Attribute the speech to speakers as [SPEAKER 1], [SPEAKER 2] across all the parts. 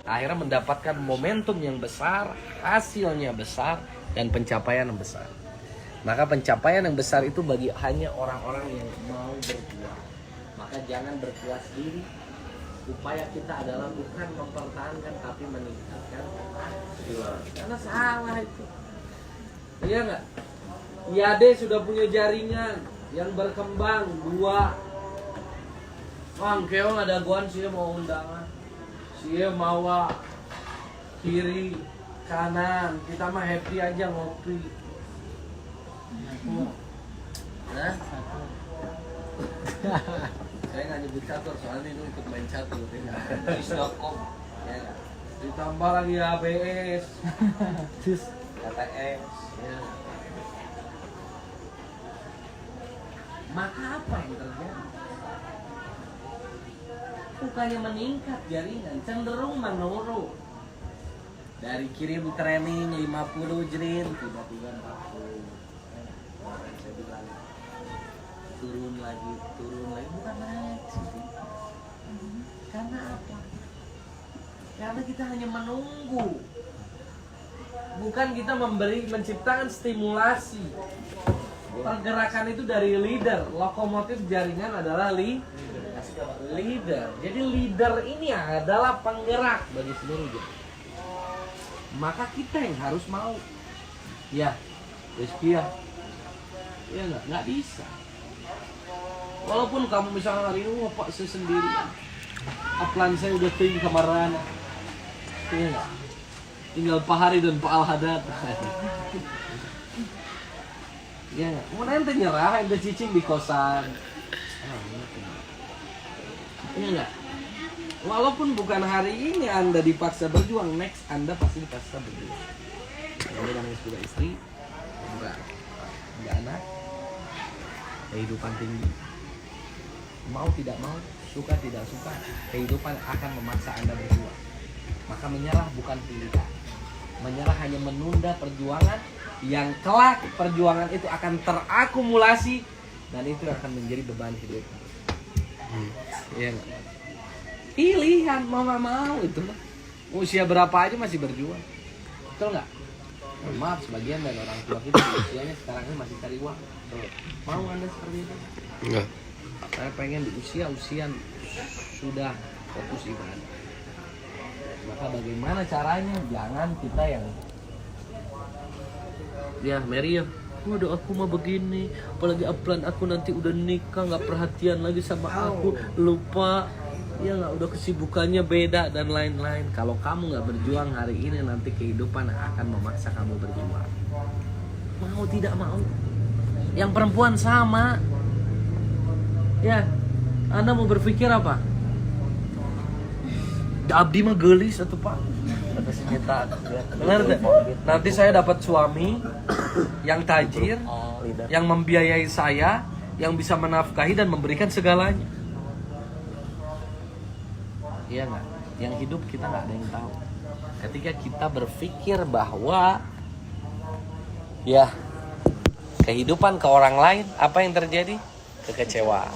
[SPEAKER 1] Akhirnya mendapatkan momentum yang besar, hasilnya besar, dan pencapaian yang besar. Maka pencapaian yang besar itu bagi hanya orang-orang yang mau berjuang. Maka jangan berpuas diri. Upaya kita adalah bukan mempertahankan tapi meningkatkan jual. Karena salah itu. Iya nggak? Yade sudah punya jaringan yang berkembang 2. Bang, keong ada guan sih mau undangan. Sih mau kiri kanan, kita mah happy aja ngopi. Nah, saya nggak nyebut catur soalnya ini untuk main catur. Di Stockholm, ya nggak? Ditambah lagi ABS, KTS. Ya. Maka apa yang terjadi? Bukannya meningkat jaringan, cenderung menurun. Dari kirim training 50 jrin, tiba-tiba 40. Saya bilang turun lagi, bukan naik sih. Karena apa? Karena kita hanya menunggu. Bukan kita menciptakan stimulasi. Pergerakan itu dari leader, lokomotif jaringan adalah leader. Jadi leader ini adalah penggerak bagi seluruh jaringan. Maka kita yang harus mau. Ya, Rizky ya. Ya nggak bisa. Walaupun kamu misalnya hari ini Pak saya sendirian. Upline saya udah tinggi kemarin. Iya nggak? Tinggal Pak Hari dan Pak Al-Hadad. Iya nggak? Mau nanti nyerah, ente cicing di kosan. Iya nggak? Walaupun bukan hari ini Anda dipaksa berjuang, next Anda pasti dipaksa berjuang. Kalau namanya sudah istri, enggak anak, kehidupan tinggi. Mau tidak mau, suka tidak suka, kehidupan akan memaksa Anda berjuang. Maka menyerah bukan pilihan. Menyerah hanya menunda perjuangan yang kelak perjuangan itu akan terakumulasi dan itu akan menjadi beban hidup. Iya nggak? Pilihan mau itu lah. Usia berapa aja masih berjuang, betul nggak? Maaf, sebagian dari orang tua kita usianya sekarang ini masih cari uang. Mau Anda seperti itu? Enggak. Saya pengen di usia sudah fokus ibadah. Maka bagaimana caranya? Jangan kita yang ya Mary ya, waduh aku mah begini, apalagi upline aku nanti udah nikah nggak perhatian lagi sama aku, lupa ya nggak, udah kesibukannya beda dan lain-lain. Kalau kamu nggak berjuang hari ini, nanti kehidupan akan memaksa kamu berjuang. Mau tidak mau. Yang perempuan sama. Ya, Anda mau berpikir apa? Abdi mah gelis atau Pak? Kata si Mita. Dengar deh. Nanti saya dapat suami yang tajir, yang membiayai saya, yang bisa menafkahi dan memberikan segalanya. Iya nggak? Yang hidup kita nggak ada yang tahu. Ketika kita berpikir bahwa ya kehidupan ke orang lain, apa yang terjadi? Kekecewaan.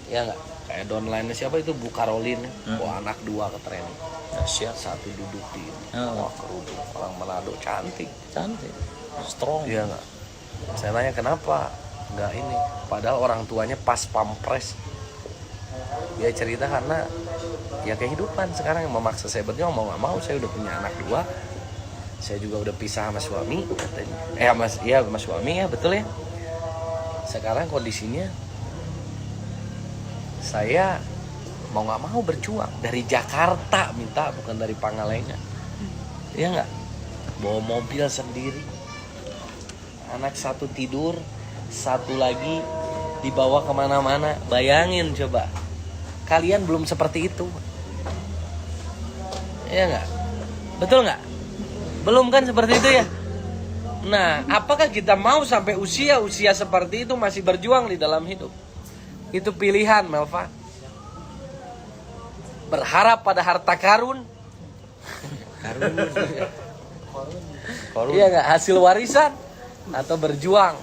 [SPEAKER 1] Ya nggak? Kayak downline siapa itu Bu Caroline, anak 2 ke training. Dahsyat, 1 duduk di wah kerudung orang Manado, cantik, strong. Iya nggak? Saya tanya kenapa nggak ini? Padahal orang tuanya pas pampres. Dia cerita karena ya kehidupan sekarang yang memaksa saya berjuang, mau nggak mau. Saya udah punya anak 2, saya juga udah pisah sama suami katanya. Sama suami ya, betul ya. Sekarang kondisinya saya mau nggak mau berjuang dari Jakarta, minta bukan dari Pangalengan. Ya nggak, bawa mobil sendiri, anak 1 tidur, 1 lagi dibawa kemana-mana. Bayangin coba, kalian belum seperti itu, ya nggak? Betul nggak? Belum kan seperti itu ya? Nah, apakah kita mau sampai usia seperti itu masih berjuang di dalam hidup? Itu pilihan, Melva. Berharap pada harta karun. Iya nggak? Hasil warisan atau berjuang?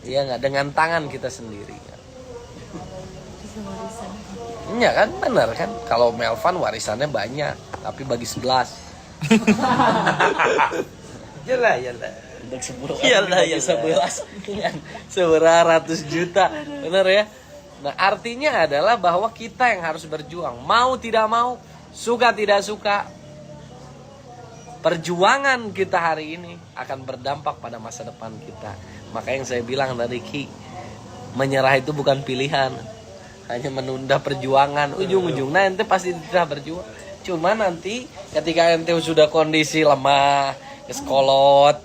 [SPEAKER 1] Iya nggak? Dengan tangan kita sendiri. Iya kan, benar kan. Kalau Melvan warisannya banyak, tapi bagi 11.
[SPEAKER 2] Yalah.
[SPEAKER 1] Untuk 10
[SPEAKER 2] Iyalah.
[SPEAKER 1] 11 kan. Ratus juta. Benar ya? Nah, artinya adalah bahwa kita yang harus berjuang. Mau tidak mau, suka tidak suka, perjuangan kita hari ini akan berdampak pada masa depan kita. Maka yang saya bilang tadi, Ki, menyerah itu bukan pilihan. Hanya menunda perjuangan. Ujung-ujungnya ente pasti tidak berjuang. Cuma nanti ketika ente sudah kondisi lemah, keskolot,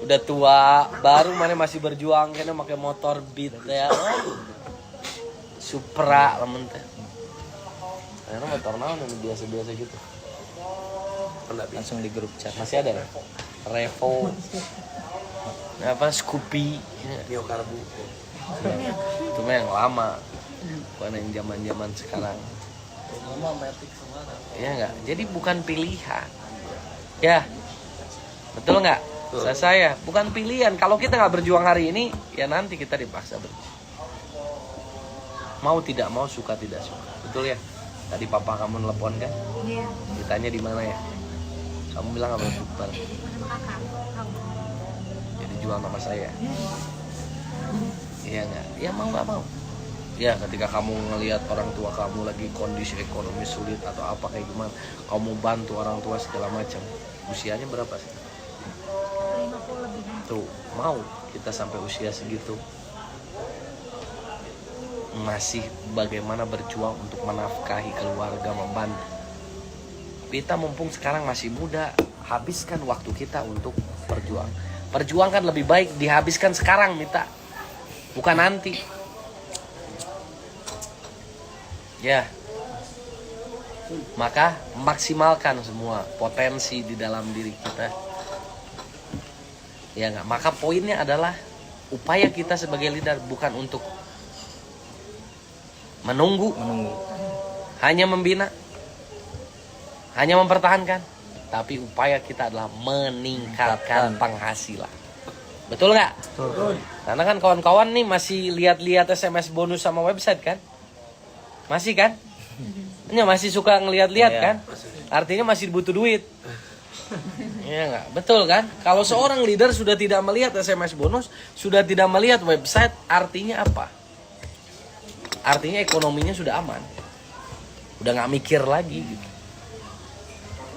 [SPEAKER 1] udah tua, baru mana masih berjuang karena pakai motor Beat ya. Supra lemen teh. Karena motor naon yang biasa-biasa gitu.
[SPEAKER 2] Langsung di grup chat.
[SPEAKER 1] Masih ada ya? Revo. Apa Scoopy,
[SPEAKER 2] Mio Karbu.
[SPEAKER 1] itu mah yang lama. Bukan yang zaman-zaman sekarang.
[SPEAKER 2] Lama Matic semua.
[SPEAKER 1] Iya enggak? Jadi bukan pilihan. Ya. Betul enggak? Saya bukan pilihan. Kalau kita nggak berjuang hari ini, ya nanti kita dipaksa berjuang. Mau tidak mau, suka tidak suka. Betul ya? Tadi papa kamu nelpon kan?
[SPEAKER 3] Iya.
[SPEAKER 1] Ditanya di mana ya? Kamu bilang apa super? Jadi jual nama saya. Iya nggak? Ya mau nggak mau. Ya ketika kamu ngelihat orang tua kamu lagi kondisi ekonomi sulit atau apa kayak gimana, kamu bantu orang tua segala macam. Usianya berapa sih?
[SPEAKER 3] 50 lebih.
[SPEAKER 1] Tuh, mau kita sampai usia segitu masih bagaimana berjuang untuk menafkahi keluarga, membantu. Kita mumpung sekarang masih muda, habiskan waktu kita untuk berjuang. Perjuangkan lebih baik dihabiskan sekarang, Mita. Bukan nanti. Ya. Maka maksimalkan semua potensi di dalam diri kita. Ya enggak? Maka poinnya adalah upaya kita sebagai leader bukan untuk menunggu, hanya membina, hanya mempertahankan, tapi upaya kita adalah meningkatkan penghasilan. Betul nggak?
[SPEAKER 2] Betul.
[SPEAKER 1] Karena kan kawan-kawan nih masih lihat-lihat SMS bonus sama website kan? Masih kan? Ini masih suka ngelihat-lihat kan? Artinya masih butuh duit. Iya nggak? Betul kan? Kalau seorang leader sudah tidak melihat SMS bonus, sudah tidak melihat website, artinya apa? Artinya ekonominya sudah aman. Udah nggak mikir lagi gitu.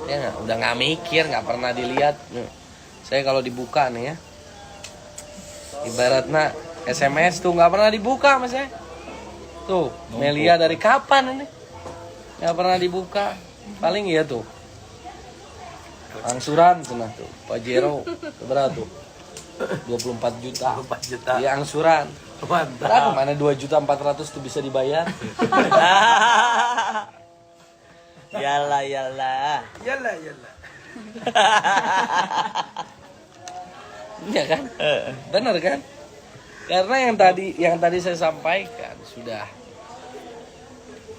[SPEAKER 1] Ya nggak? Udah nggak mikir, nggak pernah dilihat. Saya kalau dibuka nih ya, ibaratnya SMS tuh nggak pernah dibuka mas ya. Tuh, Melia dari kapan ini? Nggak pernah dibuka. Paling iya tuh. Angsuran senah tuh. Pajero berapa tuh? 24 juta.
[SPEAKER 2] 24 juta.
[SPEAKER 1] Iya angsuran.
[SPEAKER 2] Mantap.
[SPEAKER 1] Berapa mana 2.400.000 tuh bisa dibayar?
[SPEAKER 2] Yalah.
[SPEAKER 1] Iya kan? Benar kan? Karena yang tadi saya sampaikan sudah.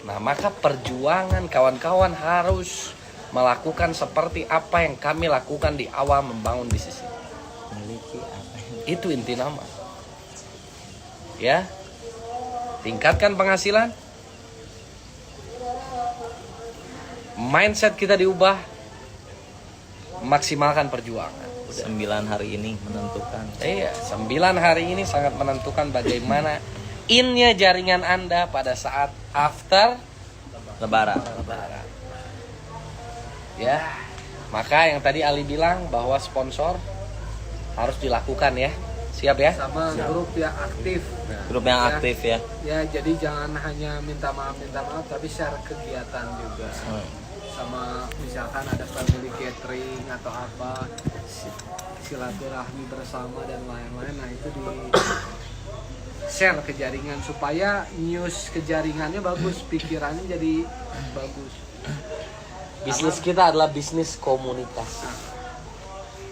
[SPEAKER 1] Nah, maka perjuangan kawan-kawan harus melakukan seperti apa yang kami lakukan di awal membangun bisnis ini.
[SPEAKER 2] Memiliki apa?
[SPEAKER 1] Itu inti nama. Ya. Tingkatkan penghasilan. Mindset kita diubah. Maksimalkan perjuangan.
[SPEAKER 2] 9 hari ini menentukan.
[SPEAKER 1] Iya, 9 hari ini sangat menentukan bagaimana innya jaringan Anda pada saat after
[SPEAKER 2] Lebaran.
[SPEAKER 1] Ya. Maka yang tadi Ali bilang bahwa sponsor harus dilakukan ya. Siap ya?
[SPEAKER 4] Sama grup yang aktif.
[SPEAKER 2] Grup yang aktif ya.
[SPEAKER 4] Ya, jadi jangan hanya minta maaf tapi share kegiatan juga. Sama misalkan ada family gathering atau apa, silaturahmi bersama dan lain-lain. Nah, itu di share ke jaringan supaya news ke jaringannya bagus, pikirannya jadi bagus.
[SPEAKER 1] Bisnis kita adalah bisnis komunikasi.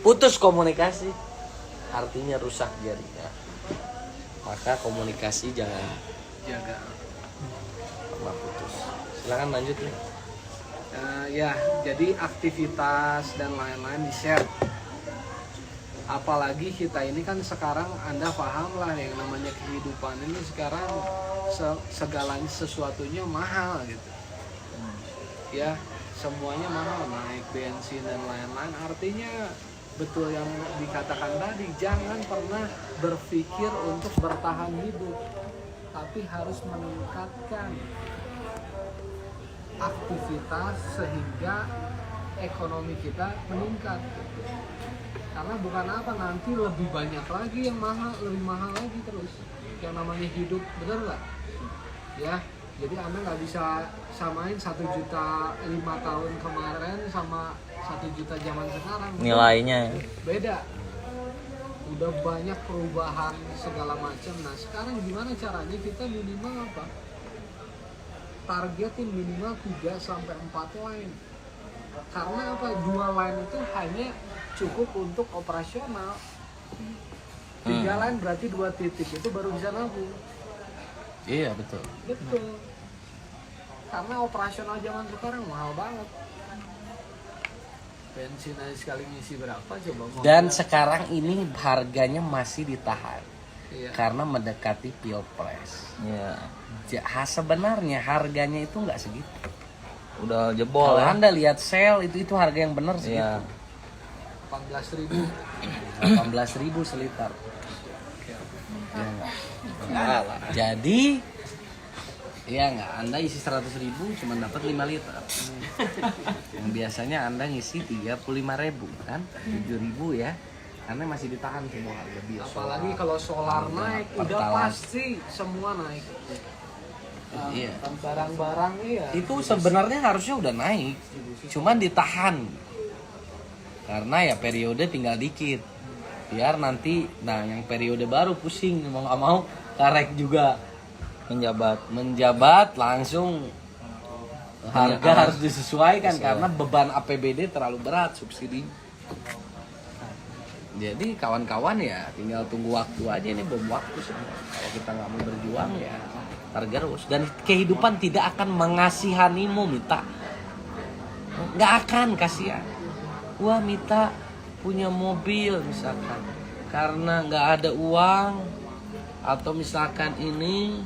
[SPEAKER 1] Putus komunikasi artinya rusak jaringan. Maka komunikasi jangan
[SPEAKER 4] Jaga.
[SPEAKER 1] pernah putus. Silakan lanjut nih.
[SPEAKER 4] Ya, jadi aktivitas dan lain-lain di-share. Apalagi kita ini kan sekarang Anda paham lah yang namanya kehidupan ini sekarang segalanya sesuatunya mahal gitu. Ya, semuanya mahal, naik bensin dan lain-lain. Artinya betul yang dikatakan tadi, jangan pernah berpikir untuk bertahan hidup, tapi harus meningkatkan aktivitas sehingga ekonomi kita meningkat. Karena bukan apa, nanti lebih banyak lagi yang mahal, lebih mahal lagi terus. Yang namanya hidup, benar nggak? Ya, jadi Anda nggak bisa samain 1 juta 5 tahun kemarin sama 1 juta zaman sekarang.
[SPEAKER 2] Nilainya.
[SPEAKER 4] Beda. Udah banyak perubahan segala macam. Nah, sekarang gimana caranya kita minimal apa? Targetin minimal 3 sampai 4 line. Karena apa? 2 line itu hanya cukup untuk operasional. 3 line berarti 2 titik itu baru bisa nabung.
[SPEAKER 1] Iya betul.
[SPEAKER 4] Betul. Karena operasional zaman sekarang mahal banget. Bensin aja sekali ngisi berapa coba?
[SPEAKER 1] Dan sekarang ini harganya masih ditahan
[SPEAKER 4] Iya.
[SPEAKER 1] karena mendekati pilpres.
[SPEAKER 2] Iya.
[SPEAKER 1] Sebenarnya harganya itu nggak segitu.
[SPEAKER 2] Udah jebol
[SPEAKER 1] Kalau
[SPEAKER 2] ya.
[SPEAKER 1] Anda lihat sale itu harga yang benar segitu.
[SPEAKER 2] Iya.
[SPEAKER 4] 14.000.
[SPEAKER 1] 18.000 seliter. Ya nggak?
[SPEAKER 2] Enggak lah.
[SPEAKER 1] Jadi ya nggak, Anda isi 100.000 cuma dapat 5 liter. Yang biasanya Anda ngisi 35.000 kan, 7.000 ya. Karena masih ditahan semua harga bios.
[SPEAKER 4] Apalagi kalau solar naik, udah
[SPEAKER 1] Pertalite.
[SPEAKER 4] pasti semua naik.
[SPEAKER 1] Iya.
[SPEAKER 4] Barang-barang iya.
[SPEAKER 1] Itu sebenarnya harusnya udah naik, cuman ditahan. Karena ya periode tinggal dikit. Biar nanti, nah yang periode baru pusing mau nggak mau karek juga menjabat langsung harga harus disesuaikan karena beban APBD terlalu berat subsidi. Jadi kawan-kawan ya tinggal tunggu waktu aja, ini bom waktu semua. Kalau kita nggak mau berjuang ya tergerus, dan kehidupan tidak akan mengasihanimu Mita, nggak akan, kasihan. Wah Mita punya mobil misalkan karena nggak ada uang, atau misalkan ini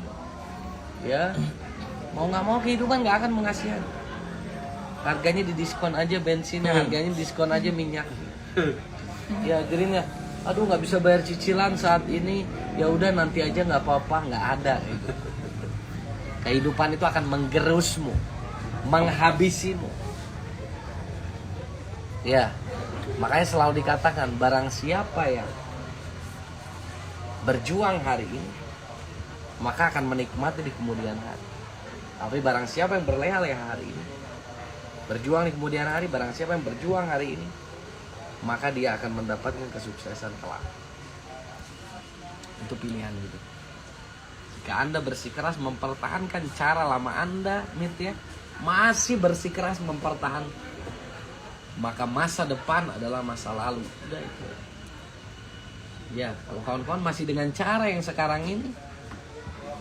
[SPEAKER 1] ya mau nggak mau kehidupan nggak akan mengasihani. Harganya didiskon aja bensinnya, harganya diskon aja minyak. Ya gerindra, aduh nggak bisa bayar cicilan saat ini, ya udah nanti aja nggak apa-apa, nggak ada gitu. Kehidupan itu akan menggerusmu, menghabisimu. Ya, makanya selalu dikatakan barang siapa yang berjuang hari ini, maka akan menikmati di kemudian hari. Tapi barang siapa yang berleha-leha hari ini, berjuang di kemudian hari, barang siapa yang berjuang hari ini, maka dia akan mendapatkan kesuksesan kelak. Itu pilihan hidup. Jika Anda bersikeras mempertahankan cara lama Anda, ya, masih bersikeras mempertahankan, maka masa depan adalah masa lalu. Udah itu. Ya, kalau kawan-kawan masih dengan cara yang sekarang ini,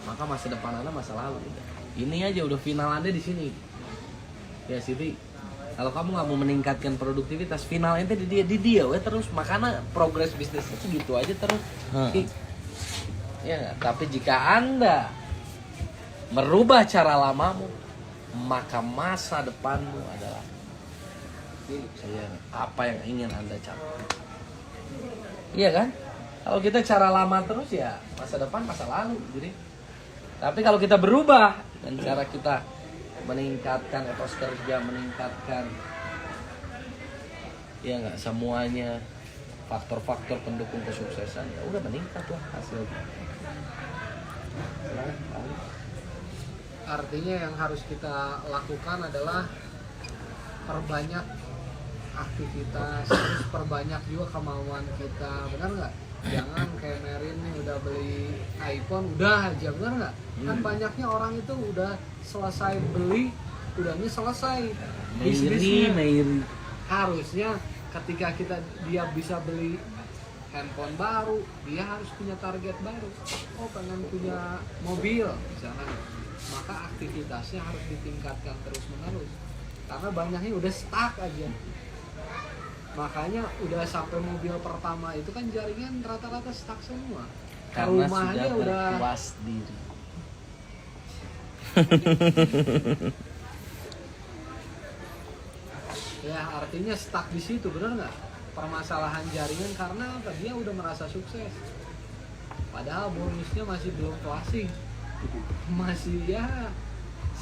[SPEAKER 1] maka masa depan Anda masa lalu. Udah. Ini aja udah final Anda di sini. Ya Siti, kalau kamu nggak mau meningkatkan produktivitas, final ente di dia we terus, makanya progres bisnisnya segitu aja terus. Ya, tapi jika Anda merubah cara lamamu, maka masa depanmu adalah apa yang ingin Anda capai. Iya kan? Kalau kita cara lama terus ya masa depan masa lalu. Jadi, tapi kalau kita berubah dan cara kita meningkatkan etos kerja, meningkatkan ya nggak semuanya faktor-faktor pendukung kesuksesan, ya udah meningkat lah hasilnya.
[SPEAKER 4] Artinya yang harus kita lakukan adalah perbanyak aktivitas, terus perbanyak juga kemauan kita, benar nggak? Jangan kayak Merin nih udah beli iPhone udah aja, benar nggak? Kan banyaknya orang itu udah selesai beli, udahnya selesai bisnisnya.
[SPEAKER 1] Meiri.
[SPEAKER 4] Harusnya ketika dia bisa beli handphone baru, dia harus punya target baru. Oh pengen punya mobil misalnya, maka aktivitasnya harus ditingkatkan terus menerus. Karena banyaknya udah stuck aja. Makanya udah sampai mobil pertama itu kan jaringan rata-rata stuck semua.
[SPEAKER 1] Karena
[SPEAKER 4] Rumahnya
[SPEAKER 1] sudah
[SPEAKER 4] udah
[SPEAKER 1] berpuas diri.
[SPEAKER 4] Ya artinya stuck di situ, benar nggak? Permasalahan jaringan karena apa? Dia udah merasa sukses. Padahal bonusnya masih belum closing, masih ya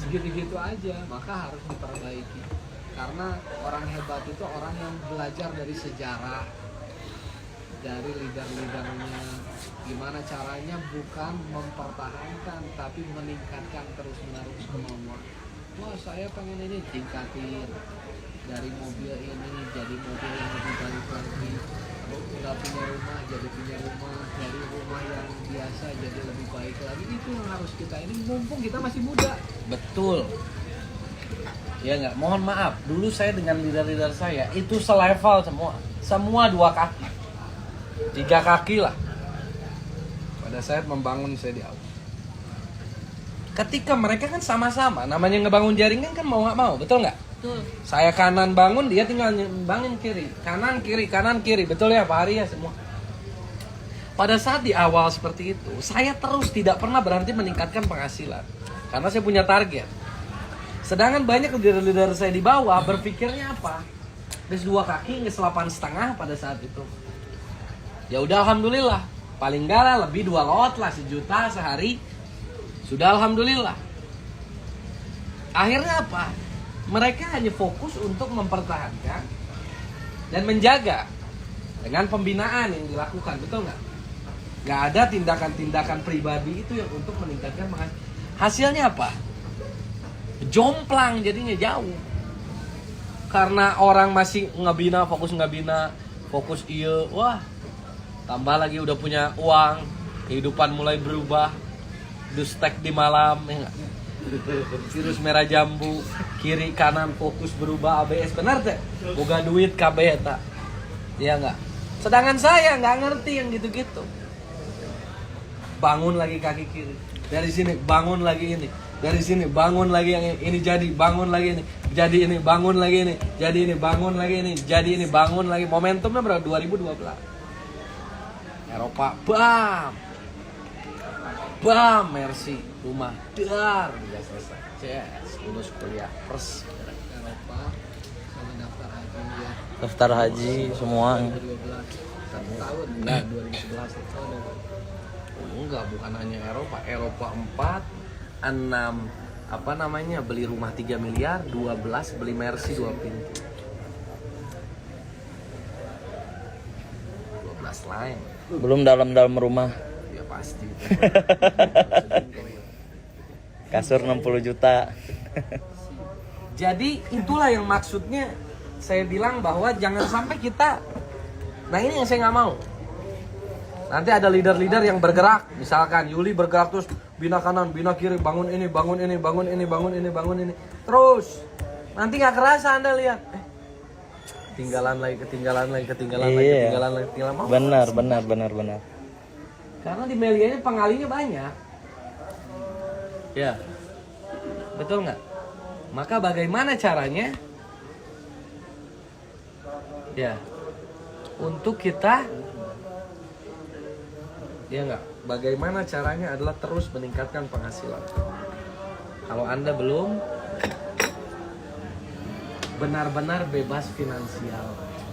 [SPEAKER 4] segitu-gitu aja. Maka harus diperbaiki. Karena orang hebat itu orang yang belajar dari sejarah, dari leader-leadernya. Gimana caranya bukan mempertahankan, tapi meningkatkan terus-menerus kemampuan. Wah saya pengen ini tingkatin dari mobil ini jadi mobil yang lebih baik lagi. Nggak punya rumah jadi punya rumah, dari rumah yang biasa jadi lebih baik lagi. Itu yang harus kita ini, mumpung kita masih muda.
[SPEAKER 1] Betul. Ya nggak, mohon maaf. Dulu saya dengan leader-leader saya itu selevel semua. Semua 2 kaki. 3 kaki lah. Pada saat membangun saya di awal. Ketika mereka kan sama-sama, namanya ngebangun jaringan kan mau nggak mau, betul nggak?
[SPEAKER 3] Betul.
[SPEAKER 1] Saya kanan bangun, dia tinggal bangun kiri. Kanan kiri, betul ya Pak Ari ya semua. Pada saat di awal seperti itu, saya terus tidak pernah berhenti meningkatkan penghasilan. Karena saya punya target. Sedangkan banyak leader-leader saya di bawah berpikirnya apa? Terus 2 kaki, nges 8,5 pada saat itu. Ya udah alhamdulillah. Paling enggak lah lebih 2 lot lah, 1 juta sehari. Sudah alhamdulillah. Akhirnya apa? Mereka hanya fokus untuk mempertahankan dan menjaga dengan pembinaan yang dilakukan, betul nggak? Nggak ada tindakan-tindakan pribadi itu yang untuk meningkatkan hasilnya apa? Jomplang jadinya jauh. Karena orang masih fokus ngebina, fokus iya, wah tambah lagi udah punya uang, kehidupan mulai berubah, dustek di malam, ya nggak? Virus merah jambu, kiri kanan fokus berubah ABS, benar teh? Boga duit KB tak? Ya nggak? Sedangkan saya nggak ngerti yang gitu-gitu. Bangun lagi kaki kiri, dari sini bangun lagi ini, dari sini bangun lagi yang ini jadi, bangun lagi ini, jadi ini, bangun lagi ini, jadi ini, bangun lagi ini, jadi ini, bangun lagi. Momentumnya berapa? 2012. Eropa, bam, Mercy, rumah, dar, udah selesai. Yes, lulus kuliah, pers.
[SPEAKER 4] Eropa sama daftar haji ya.
[SPEAKER 2] Daftar haji semua.
[SPEAKER 4] 2012 1 tahun.
[SPEAKER 1] Enggak, 2011. Enggak, bukan hanya Eropa 4, 6 apa namanya, beli rumah 3 miliar, 12 beli Mercy 2 pintu. 12 lain.
[SPEAKER 2] Belum dalam rumah.
[SPEAKER 1] Ya pasti.
[SPEAKER 2] Kasur 60 juta.
[SPEAKER 1] Jadi itulah yang maksudnya saya bilang bahwa jangan sampai kita, nah ini yang saya nggak mau. Nanti ada leader-leader yang bergerak, misalkan Yuli bergerak terus bina kanan, bina kiri, bangun ini, bangun ini, bangun ini, bangun ini, bangun ini, terus nanti nggak kerasa Anda lihat, ketinggalan lagi. Mau.
[SPEAKER 2] Benar.
[SPEAKER 1] Karena di Melia ini pengalinya banyak. Ya, betul nggak? Maka bagaimana caranya? Ya, untuk kita, ya nggak? Bagaimana caranya adalah terus meningkatkan penghasilan. Kalau Anda belum benar-benar bebas finansial,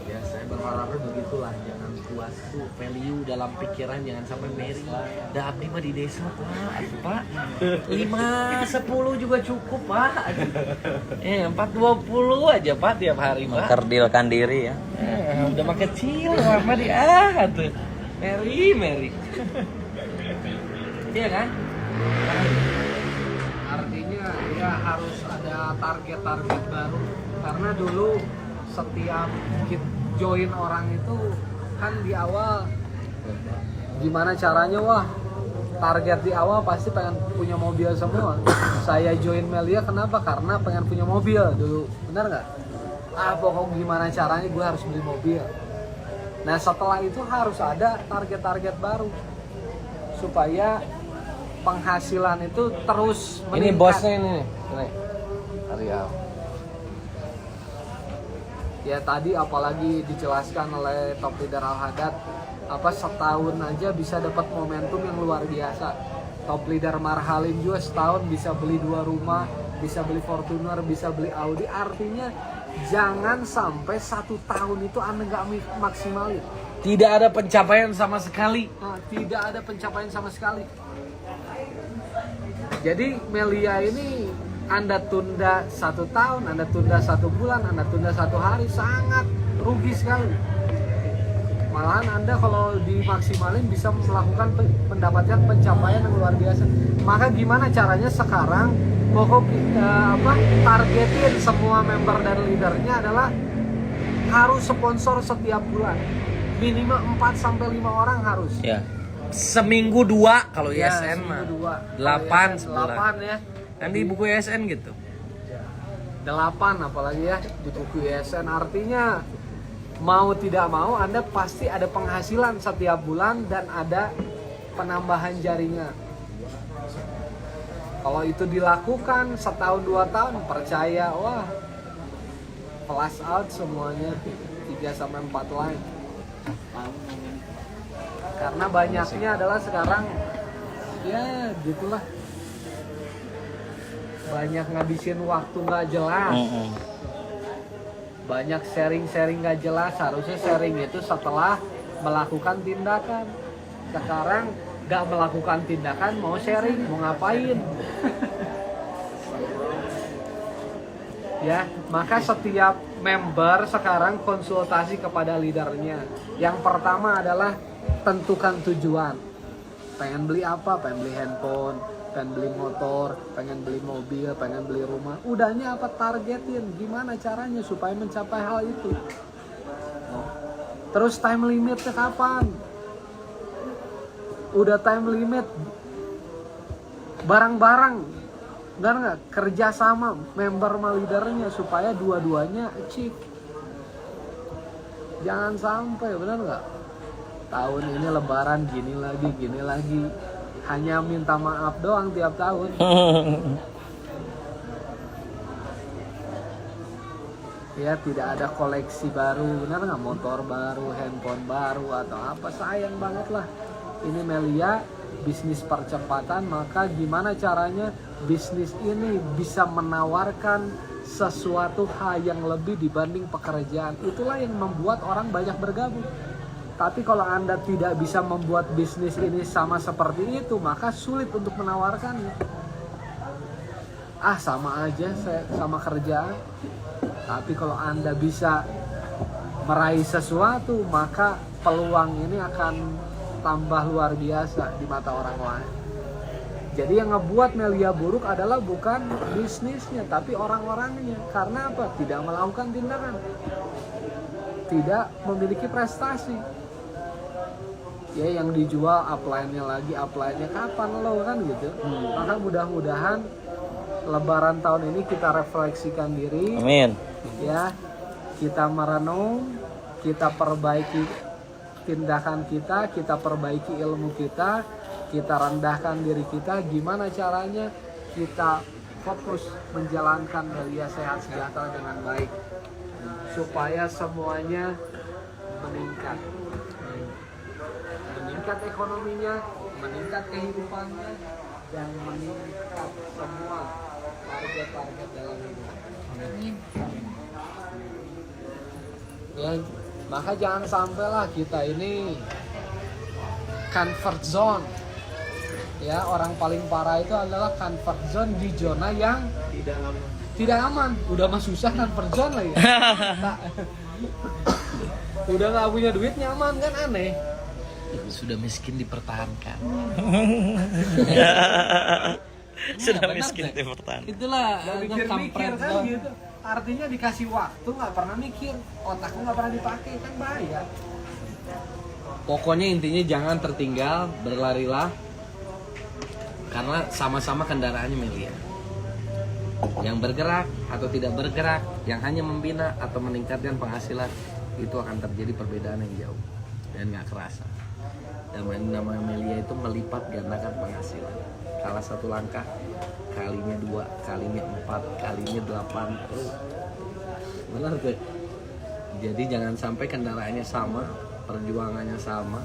[SPEAKER 1] ya saya berharapnya begitulah. Jangan puas tuh value dalam pikiran, jangan sampai Mary. Dah abdi mah di desa Pak. 5-10 juga cukup Pak. 4-20 aja Pak tiap hari Pak.
[SPEAKER 2] Mengkerdilkan diri ya.
[SPEAKER 1] Udah mah kecil mah di tuh. Mary. Iya kan?
[SPEAKER 4] Artinya ya harus ada target-target baru, karena dulu setiap join orang itu kan di awal gimana caranya, wah target di awal pasti pengen punya mobil semua. Saya join Melia kenapa? Karena pengen punya mobil dulu, benar nggak? Pokoknya gimana caranya gue harus beli mobil. Nah setelah itu harus ada target-target baru supaya penghasilan itu terus meningkat.
[SPEAKER 1] Ini bosnya ini Ariel.
[SPEAKER 4] Ya tadi apalagi dijelaskan oleh top leader Al Haddad, apa setahun aja bisa dapat momentum yang luar biasa. top leader Marhalin juga setahun bisa beli 2 rumah, bisa beli Fortuner, bisa beli Audi. Artinya jangan sampai 1 tahun itu Anda nggak maksimalin.
[SPEAKER 1] Tidak ada pencapaian sama sekali.
[SPEAKER 4] Nah, tidak ada pencapaian sama sekali. Jadi Melia ini Anda tunda 1 tahun, Anda tunda 1 bulan, Anda tunda 1 hari, sangat rugi sekali. Malahan Anda kalau dimaksimalin bisa mendapatkan pencapaian yang luar biasa. Maka gimana caranya sekarang? Pokok targetin semua member dan leadernya adalah harus sponsor setiap bulan. Minimal 4-5 orang harus.
[SPEAKER 2] Ya.
[SPEAKER 1] Seminggu 2 kalau
[SPEAKER 4] Ya,
[SPEAKER 1] ISN mah.
[SPEAKER 4] seminggu 2.
[SPEAKER 1] 8 sebulan.
[SPEAKER 4] 8 ya.
[SPEAKER 1] Kan di buku ISN gitu.
[SPEAKER 4] 8 apalagi ya di buku ISN. Artinya mau tidak mau Anda pasti ada penghasilan setiap bulan dan ada penambahan jaringan. Kalau itu dilakukan setahun 2 tahun, percaya wah flash out semuanya 3-4 line. Karena banyaknya adalah sekarang ya gitulah, banyak ngabisin waktu nggak jelas, banyak sharing nggak jelas. Harusnya sharing itu setelah melakukan tindakan. Sekarang nggak melakukan tindakan mau sharing, mau ngapain? Ya, maka setiap member sekarang konsultasi kepada leadernya. Yang pertama adalah tentukan tujuan. Pengen beli apa? Pengen beli handphone, pengen beli motor, pengen beli mobil, pengen beli rumah. Udahnya apa? Targetin. Gimana caranya supaya mencapai hal itu? Terus time limitnya kapan? Udah time limit, barang-barang nggak kerja sama member sama leadernya supaya dua-duanya achieve. Jangan sampai, benar nggak? Tahun ini lebaran gini lagi, hanya minta maaf doang tiap tahun. Ya tidak ada koleksi baru, benar nggak? Motor baru, handphone baru atau apa, sayang banget lah. Ini Melia bisnis percepatan, maka gimana caranya bisnis ini bisa menawarkan sesuatu hal yang lebih dibanding pekerjaan. Itulah yang membuat orang banyak bergabung. Tapi kalau Anda tidak bisa membuat bisnis ini sama seperti itu, maka sulit untuk menawarkannya. Sama aja sama kerjaan. Tapi kalau Anda bisa meraih sesuatu, maka peluang ini akan tambah luar biasa di mata orang lain. Jadi yang ngebuat Melia buruk adalah bukan bisnisnya, tapi orang-orangnya. Karena apa? Tidak melakukan tindakan, tidak memiliki prestasi. Ya yang dijual upline-nya lagi, upline-nya kapan lo kan gitu. Maka mudah-mudahan Lebaran tahun ini kita refleksikan diri.
[SPEAKER 2] Amin.
[SPEAKER 4] Ya, kita merenung, kita perbaiki tindakan kita perbaiki ilmu kita rendahkan diri kita. Gimana caranya kita fokus menjalankan Melia Sehat Sejahtera dengan baik supaya semuanya meningkat ekonominya, meningkat kehidupannya, dan meningkat semua target-target dalam hidup. Ya, maka jangan sampailah kita ini comfort zone. Ya, orang paling parah itu adalah comfort zone di zona yang tidak aman. Udah mah susah comfort zone lagi. Udah nggak punya duit nyaman kan, aneh.
[SPEAKER 1] Sudah miskin dipertahankan.
[SPEAKER 2] Sudah
[SPEAKER 1] benar,
[SPEAKER 2] miskin
[SPEAKER 1] Teh.
[SPEAKER 2] dipertahankan.
[SPEAKER 1] Itulah
[SPEAKER 4] Mikir-mikir kan gitu. Artinya dikasih waktu nggak pernah mikir, otakku nggak pernah dipakai, kan bahaya.
[SPEAKER 1] Pokoknya intinya jangan tertinggal, berlarilah. Karena sama-sama kendaraannya Melia. Yang bergerak atau tidak bergerak, yang hanya membina atau meningkatkan penghasilan, itu akan terjadi perbedaan yang jauh dan nggak kerasa. Dan nama Melia itu melipat gandakan penghasilan. Kalah 1 langkah, kalinya 2, kalinya 4, kalinya 8 terus. Benar tuh. Jadi jangan sampai kendaraannya sama, perjuangannya sama,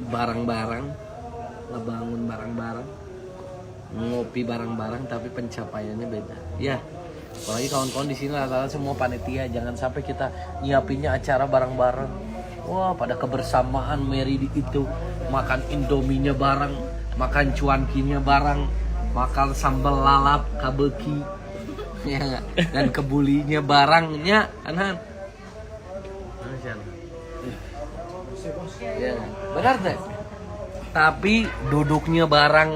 [SPEAKER 1] barang-barang ngebangun bareng-bareng, ngopi bareng-bareng, tapi pencapaiannya beda. Ya, apalagi kawan-kawan di sini rata-rata semua panitia, jangan sampai kita nyiapinnya acara bareng-bareng. Wah, pada kebersamaan Mary di itu makan indominya bareng, makan cuankinya bareng, makan sambal lalap, kabeki, ya nggak? Dan kebulinya barengnya, Anan. Ya, benar deh. Tapi duduknya bareng,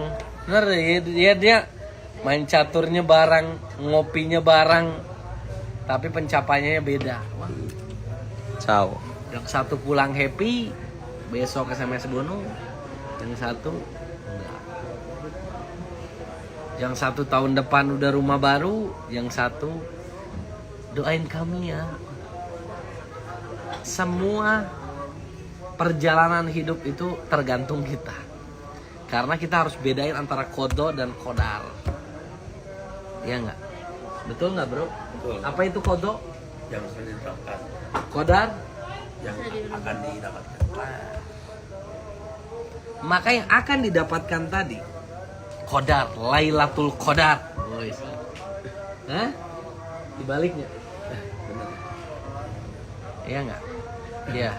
[SPEAKER 1] benar deh. Dia main caturnya bareng, ngopinya bareng, tapi pencapaiannya beda. Wah.
[SPEAKER 2] Ciao.
[SPEAKER 1] Yang satu pulang happy, besok SMS Bono. Yang satu enggak. Yang satu tahun depan udah rumah baru, yang satu doain kami ya. Semua perjalanan hidup itu tergantung kita. Karena kita harus bedain antara kodo dan kodar. Iya nggak? Betul nggak bro?
[SPEAKER 2] Betul.
[SPEAKER 1] Apa itu kodo?
[SPEAKER 2] Yang sudah diterapkan,
[SPEAKER 1] Kodar?
[SPEAKER 2] yang akan didapatkan.
[SPEAKER 1] Maka yang akan didapatkan tadi Qadar, Lailatul Qadar. Boys. Hah? Dibaliknya.
[SPEAKER 2] Benar.
[SPEAKER 1] Iya nggak? Iya.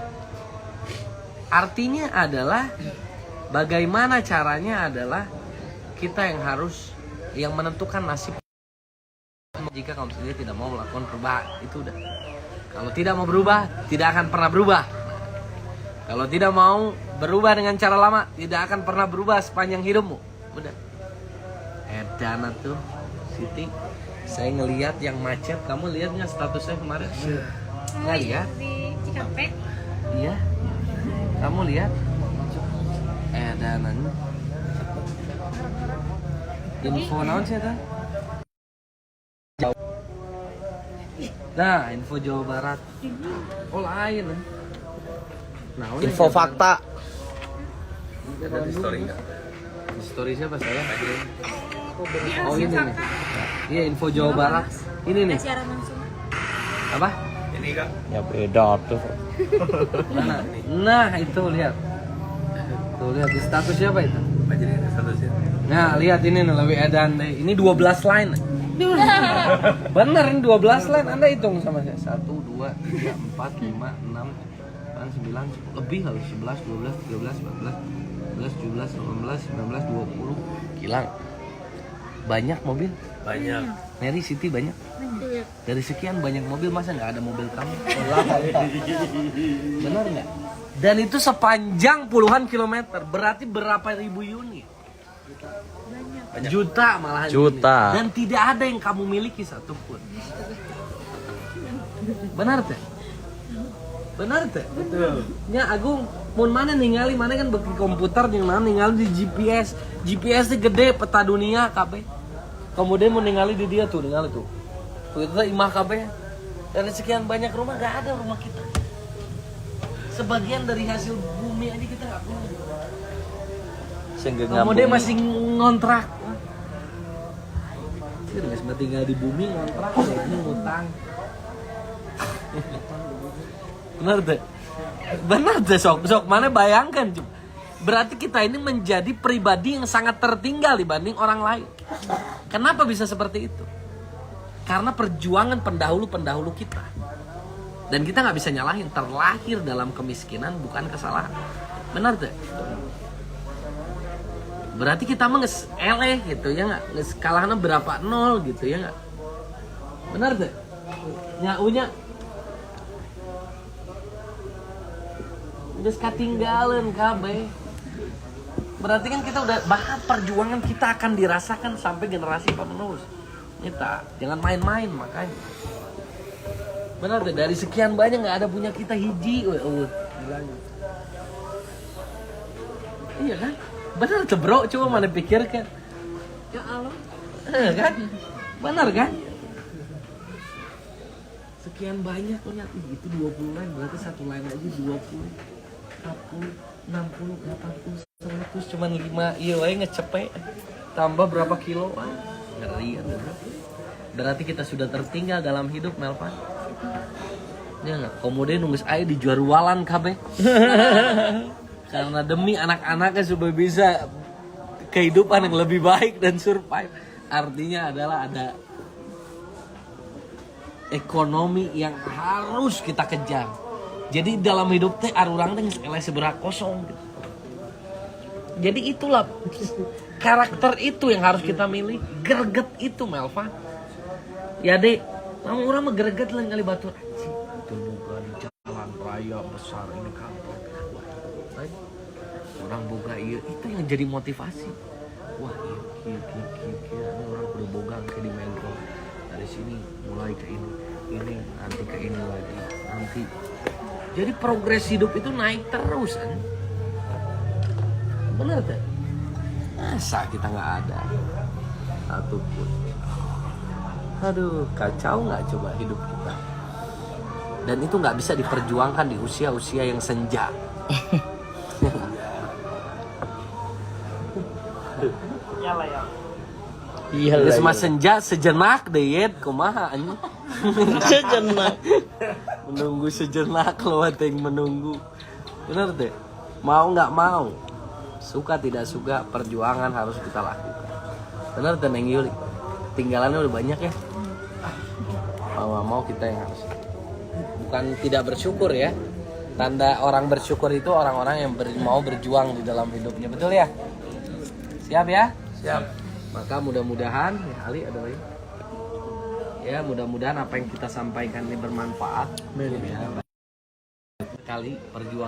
[SPEAKER 1] Artinya adalah bagaimana caranya adalah kita yang harus yang menentukan nasib. Jika kamu sendiri tidak mau melakukan perubahan, itu udah. Kalau tidak mau berubah, tidak akan pernah berubah. Kalau tidak mau berubah dengan cara lama, tidak akan pernah berubah sepanjang hidupmu. Udah. Edana tuh, Siti. Saya ngelihat yang macet. Kamu lihat nggak statusnya kemarin? Nggak lihat?
[SPEAKER 3] Di Cikampek.
[SPEAKER 1] Iya. Kamu lihat? Edananya. Info naon sih eta? Nah, info Jawa Barat. Oh lain. Nah,
[SPEAKER 2] Info fakta.
[SPEAKER 1] Ada di story nggak? Di story siapa saya? Oh
[SPEAKER 3] Iya,
[SPEAKER 1] ini nih.
[SPEAKER 3] fakta.
[SPEAKER 1] Iya info Jawa Barat. Ini nih.
[SPEAKER 3] Siaran langsung.
[SPEAKER 1] Apa?
[SPEAKER 2] Ini kak. Ya beda tuh.
[SPEAKER 1] Mana? Nah itu lihat. Tuh lihat di status siapa itu?
[SPEAKER 2] Jadi statusnya.
[SPEAKER 1] Nah lihat ini nih lebih edan. Ini 12 line. Bener ini 12 line. Anda hitung sama saya. 1, 2, 3, 4, 5, 6, 8, 9, 10. Lebih kali 11, 12, 13, 14, 15, 17, 18, 19, 20. Gila. Banyak mobil.
[SPEAKER 2] Banyak.
[SPEAKER 1] Mary City banyak. Dari sekian banyak mobil masa nggak ada mobil kamu? Benar nggak? Dan itu sepanjang puluhan kilometer. Berarti berapa ribu unit?
[SPEAKER 2] Banyak.
[SPEAKER 1] Juta malahan.
[SPEAKER 2] Juta.
[SPEAKER 1] Unit. Dan tidak ada yang kamu miliki satupun. Benar teh? Benar teh? Betul. Ya Agung, mun mana ningali mana kan beki komputer yang mana ningali di GPS. GPS itu gede peta dunia kabeh. Kemudian mau ningali di dia tuh, ningali tuh. Tuh itu imah kabeh. Dari sekian banyak rumah gak ada rumah kita. Sebagian dari hasil bumi aja kita gak punya. Kemudian masih ngontrak. Kita nggak sempat tinggal di bumi ngontrak, ini ngutang. Benar deh. Benar deh sok mana bayangkan coba. Berarti kita ini menjadi pribadi yang sangat tertinggal dibanding orang lain. Kenapa bisa seperti itu? Karena perjuangan pendahulu-pendahulu kita. Dan kita nggak bisa nyalahin, terlahir dalam kemiskinan bukan kesalahan. Benar deh. Berarti kita mah eleh gitu ya nggak? Kalahnya berapa nol gitu ya nggak? Benar deh. Nyaunya udah ketinggalan kabeh. Berarti kan kita udah bahkan perjuangan kita akan dirasakan sampai generasi penerus. Kita jangan main-main makanya. Benar deh, dari sekian banyak nggak ada punya kita hiji. Iya kan? Benar tuh bro, coba mana pikirkan.
[SPEAKER 3] Ya Allah.
[SPEAKER 1] Kan? Benar kan? Sekian banyak punya itu 20 line, berarti satu line aja 20, 40, 60, 80, 100 cuman 5 iya wae ngecepe. Tambah berapa kilo? Wah, ngeri ya, bro. Berarti kita sudah tertinggal dalam hidup, Melvan. Ya enggak? Kemudian nunggu air dijual walan kabeh. Karena demi anak-anaknya supaya bisa kehidupan yang lebih baik dan survive. Artinya adalah ada ekonomi yang harus kita kejar. Jadi dalam hidup teh arurang teh eleh seberak kosong gitu. Jadi itulah karakter itu yang harus kita milih. Greget itu Melva. Ya deh, namun orang mah greget lah kali batur. Anjing, itu boga di jalan raya besar ini kantor. Orang boga iya, itu yang jadi motivasi. Wah iya, ini orang udah boga kayak di metro. Dari sini mulai ke ini nanti ke ini lagi, nanti. Jadi progres hidup itu naik terus kan? Bener tak? Masa kita nggak ada satupun? Aduh, kacau nggak coba hidup kita? Dan itu nggak bisa diperjuangkan di usia-usia yang senja. Iya lah. Semua senja sejenak deh, Yed. Kumaha anjing. Sejenak. Menunggu sejenak loh, ting menunggu. Bener deh. Mau nggak mau, suka tidak suka, perjuangan harus kita lakukan. Bener deh, Neng Yuli. Tinggalannya udah banyak ya. Mau nggak mau kita yang harus. Bukan tidak bersyukur ya. Tanda orang bersyukur itu orang-orang yang mau berjuang di dalam hidupnya, betul ya? Siap ya?
[SPEAKER 2] Siap.
[SPEAKER 1] Maka mudah-mudahan ya Ali ada lagi. Ya mudah-mudahan apa yang kita sampaikan ini bermanfaat. Ya, kali perjuangan